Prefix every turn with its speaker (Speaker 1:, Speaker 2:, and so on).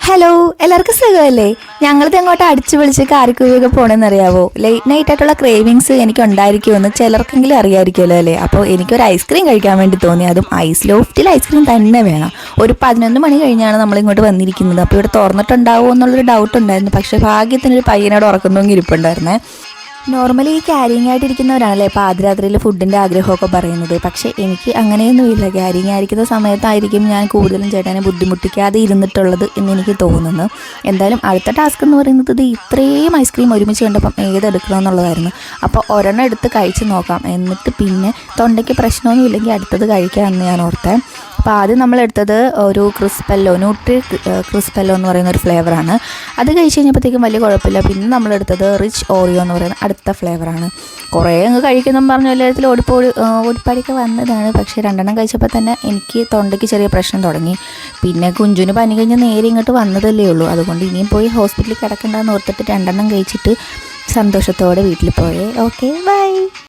Speaker 1: Hello, എല്ലാവർക്കും സുഖമല്ലേ? ഞങ്ങളിത് എങ്ങോട്ട് അടിച്ചു വിളിച്ച് കാരിക്കുവൊക്കെ പോകണമെന്നറിയാവോ? ലേറ്റ് നൈറ്റ് ആയിട്ടുള്ള ക്രേവിങ്സ് എനിക്ക് ഉണ്ടായിരിക്കുമെന്ന് ചിലർക്കെങ്കിലും അറിയാമായിരിക്കുമല്ലോ അല്ലേ? അപ്പോൾ എനിക്കൊരു ഐസ്ക്രീം കഴിക്കാൻ വേണ്ടി തോന്നി. അതും ഐസ് ലോഫ്റ്റിൽ ഐസ്ക്രീം തന്നെ വേണം. ഒരു 11 മണി കഴിഞ്ഞാണ് നമ്മളിങ്ങോട്ട് വന്നിരിക്കുന്നത്. അപ്പോൾ ഇവിടെ തുറന്നിട്ടുണ്ടാവുമോ എന്നുള്ളൊരു ഡൗട്ട് ഉണ്ടായിരുന്നു. പക്ഷേ ഭാഗ്യത്തിനൊരു പയ്യനോട് ഉറക്കുന്നെങ്കിൽ ഇരിപ്പുണ്ടായിരുന്നേ. നോർമലി ഈ ക്യാരിങ് ആയിട്ടിരിക്കുന്നവരാണല്ലേ പാതിരാത്രിയിൽ ഫുഡിൻ്റെ ആഗ്രഹമൊക്കെ പറയുന്നത്. പക്ഷേ എനിക്ക് അങ്ങനെയൊന്നുമില്ല. ക്യാരിങ് ആയിരിക്കുന്ന സമയത്തായിരിക്കും ഞാൻ കൂടുതലും ചേട്ടനെ ബുദ്ധിമുട്ടിക്കാതെ ഇരുന്നിട്ടുള്ളത് എന്ന് എനിക്ക് തോന്നുന്നു. എന്തായാലും അടുത്ത ടാസ്ക് എന്ന് പറയുന്നത് ഇത് ഇത്രയും ഐസ്ക്രീം ഒരുമിച്ച് കണ്ടപ്പം ഏതെടുക്കണമെന്നുള്ളതായിരുന്നു. അപ്പോൾ ഒരെണ്ണം എടുത്ത് കഴിച്ച് നോക്കാം, എന്നിട്ട് പിന്നെ തൊണ്ടയ്ക്ക് പ്രശ്നമൊന്നും ഇല്ലെങ്കിൽ അടുത്തത് കഴിക്കാമെന്ന് ഞാൻ ഓർത്തേ. അപ്പോൾ ആദ്യം നമ്മളെടുത്തത് ഒരു ക്രിസ്പെല്ലോ, ന്യൂട്രി ക്രിസ്പെല്ലോ എന്ന് പറയുന്ന ഒരു ഫ്ലേവറാണ്. അത് കഴിച്ച് കഴിഞ്ഞപ്പോഴത്തേക്കും വലിയ കുഴപ്പമില്ല. പിന്നെ നമ്മളെടുത്തത് റിച്ച് ഓറിയോ എന്ന് പറയുന്ന അടുത്ത ഫ്ലേവറാണ്. കുറേ അങ്ങ് കഴിക്കുന്നെന്ന് പറഞ്ഞ എല്ലാത്തിലും ഓടിപ്പാടിയൊക്കെ വന്നതാണ്. പക്ഷേ 2 കഴിച്ചപ്പോൾ തന്നെ എനിക്ക് തൊണ്ടയ്ക്ക് ചെറിയ പ്രശ്നം തുടങ്ങി. പിന്നെ കുഞ്ചുന് പനി കഴിഞ്ഞ് നേരെ ഇങ്ങോട്ട് വന്നതല്ലേ ഉള്ളൂ. അതുകൊണ്ട് ഇനിയും പോയി ഹോസ്പിറ്റലിൽ കിടക്കണ്ടെന്ന് ഓർത്തിട്ട് 2 കഴിച്ചിട്ട് സന്തോഷത്തോടെ വീട്ടിൽ പോയേ. Okay, by.